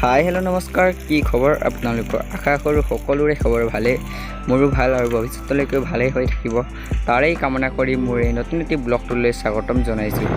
Hi hello' নমস্কাৰ, কি খবৰ আপোনালোকৰ? আশা কৰোঁ সকলোৰে খবৰ ভালেই। মোৰো ভাল আৰু ভৱিষ্যতলৈকেও ভালেই হৈ থাকিব, তাৰেই কামনা কৰি মোৰ এই নতুন এটি ব্লগটোলৈ স্বাগতম জনাইছোঁ।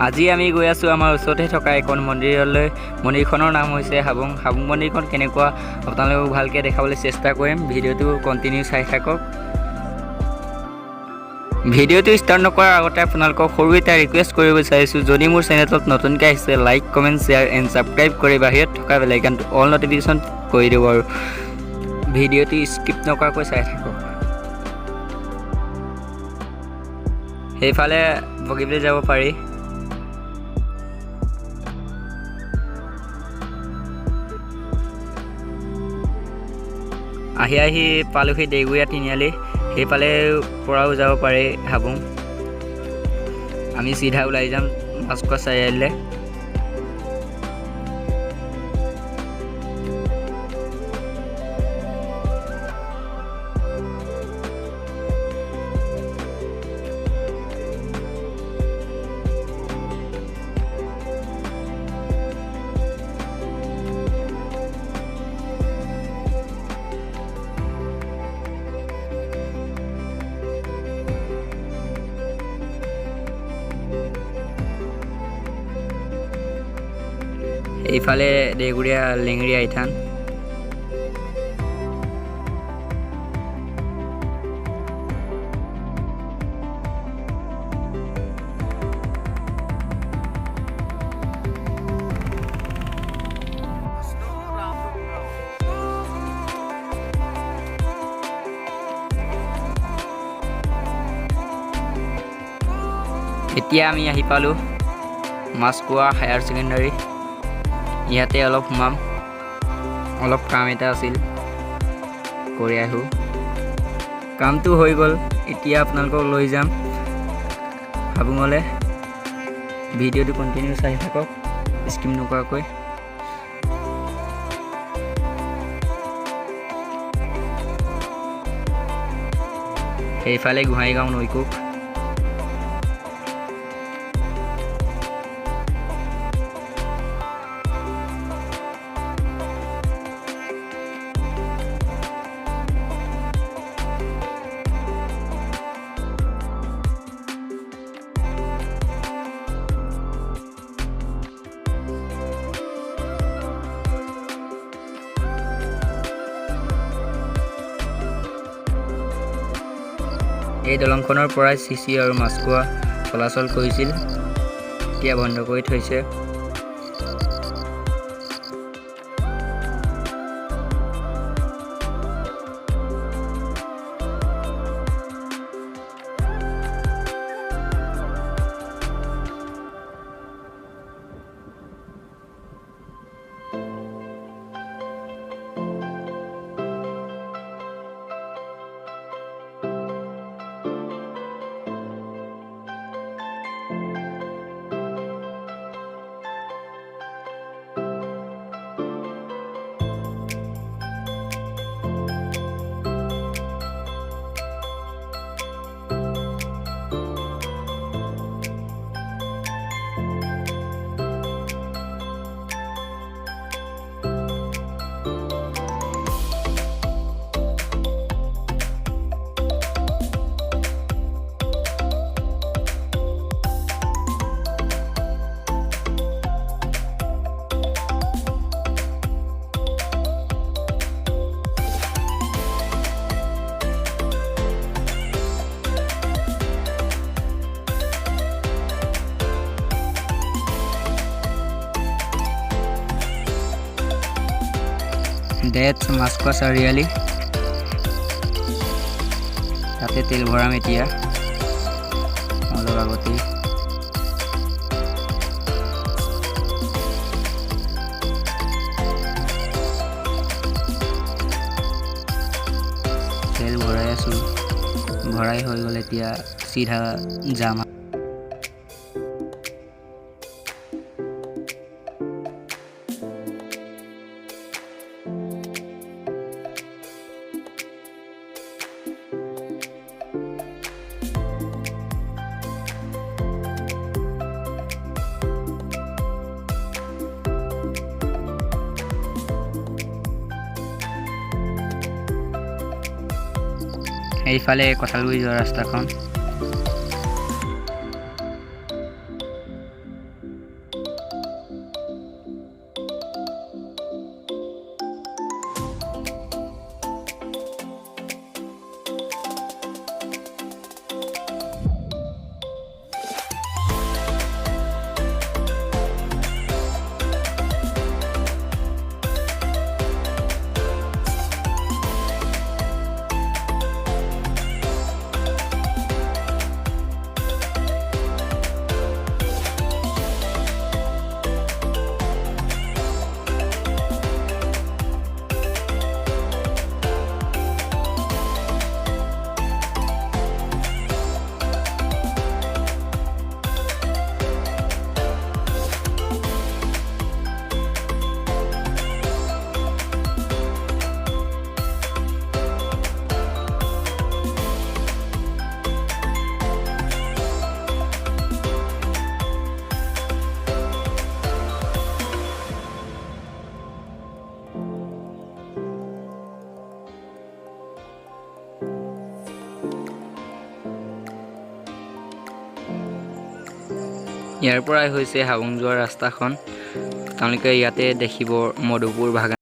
আজি আমি গৈ আছোঁ আমাৰ ওচৰতে থকা এখন মন্দিৰলৈ। মন্দিৰখনৰ নাম হৈছে হাবুং। হাবুং মন্দিৰখন কেনেকুৱা আপোনালোকক ভালকৈ দেখাবলৈ চেষ্টা কৰিম। ভিডিঅ'টো কণ্টিনিউ চাই থাকক। ভিডিঅ'টো ষ্টাৰ্ট নকৰাৰ আগতে আপোনালোকক সৰু এটা ৰিকুৱেষ্ট কৰিব বিচাৰিছোঁ, যদি মোৰ চেনেলটোত নতুনকৈ আহিছে like comment share and subscribe কৰি বাহিৰত থকা বেল আইকনটো অল নটিফিকেশ্যন কৰি দিব আৰু ভিডিঅ'টো স্কিপ নকৰাকৈ চাই থাকক। সেইফালে বগীবিল যাব পাৰি। আহি পালোহি দেগুৰীয়া তিনিআলি। সেইফালে পৰাও যাব পাৰি হাবুং। আমি চিধা ওলাই যাম মাছখোৱা চাৰিআলিলৈ। এইফালে দেগুৰীয়া লেঙেৰী আইথান। এতিয়া আমি আহি পালোঁ মাছখোৱা হায়াৰ ছেকেণ্ডাৰী। ইয়াতে অলপ সোমাম, অলপ কাম এটা আছিল কৰি আহোঁ। কামটো হৈ গ'ল, এতিয়া আপোনালোকক লৈ যাম হাবুঙলৈ। ভিডিঅ'টো কণ্টিনিউ চাই থাকক স্কিপ নকৰাকৈ। সেইফালে গোহাঁইগাঁও নৈকুক। এই দলংখনৰ পৰাই চিচি আৰু মাছখোৱা চলাচল কৰিছিল, এতিয়া বন্ধ কৰি থৈছে। ডেটছ মাছখোৱা চাৰিআলি, তাতে তেল ভৰাম এতিয়া অলপ আগতেই। তেল ভৰাই আছোঁ, ভৰাই হৈ গ'ল, এতিয়া চিধা যাম। এইফালে কঁঠালগুৰি যোৱা ৰাস্তাখন। ইয়াৰ পৰাই হৈছে হাবুং যোৱা ৰাস্তাখন। তেওঁলোকে ইয়াতে দেখিব মধুপুৰ বাগান।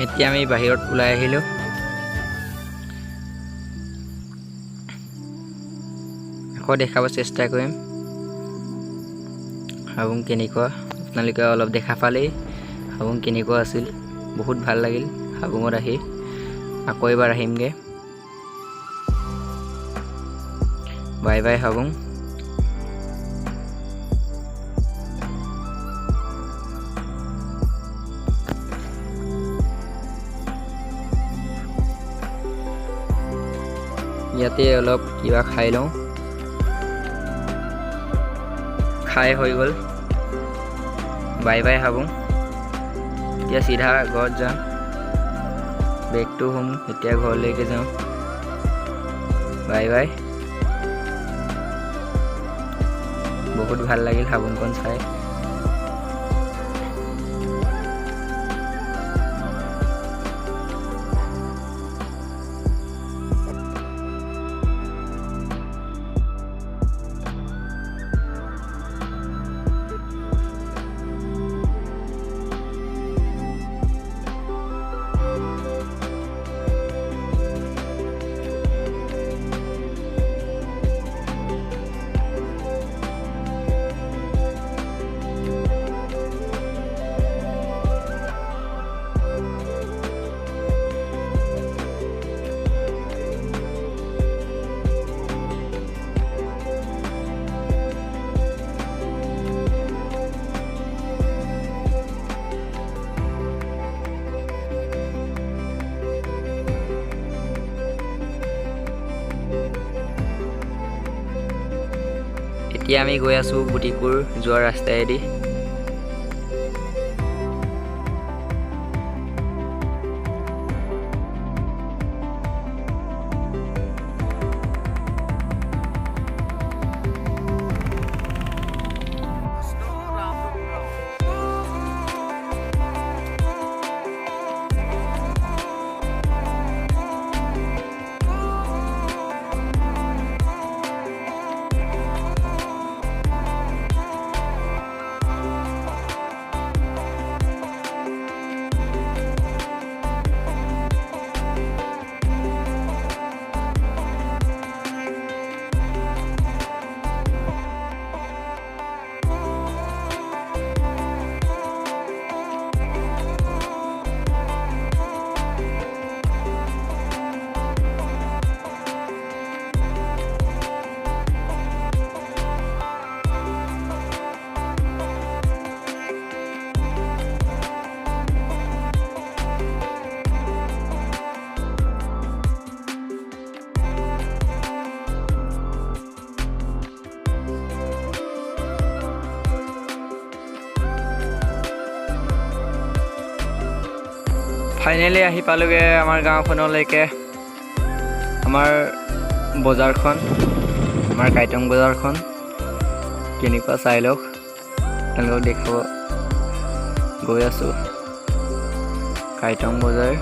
এতিয়া আমি বাহিৰত ওলাই আহিলোঁ। আকৌ দেখাব চেষ্টা কৰিম হাবুং কেনেকুৱা। আপোনালোকে অলপ দেখা পালেই হাবুং কেনেকুৱা আছিল, বহুত ভাল লাগিল হাবুঙত আহি। আকৌ এবাৰ আহিমগৈ। Bye bye Habung. ইয়াতে অলপ কিবা খাই লওঁ। খাই হৈ গ'ল। Bye bye Habung. এতিয়া চিধা ঘৰত যাম। বেগটো হ'ম, এতিয়া ঘৰলৈকে যাওঁ। Bye bye. বহুত ভাল লাগিল হাবুংখন চাই। এতিয়া আমি গৈ আছোঁ বুটিকুৰ যোৱা ৰাস্তাইদি। ফাইনেলি আহি পালোগে আমাৰ গাঁওখনলৈকে। আমাৰ বজাৰখন, আমাৰ কাইটং বজাৰখন কেনেকুৱা চাই লওক। তেওঁলোকক দেখাব গৈ আছোঁ কাইটং বজাৰ।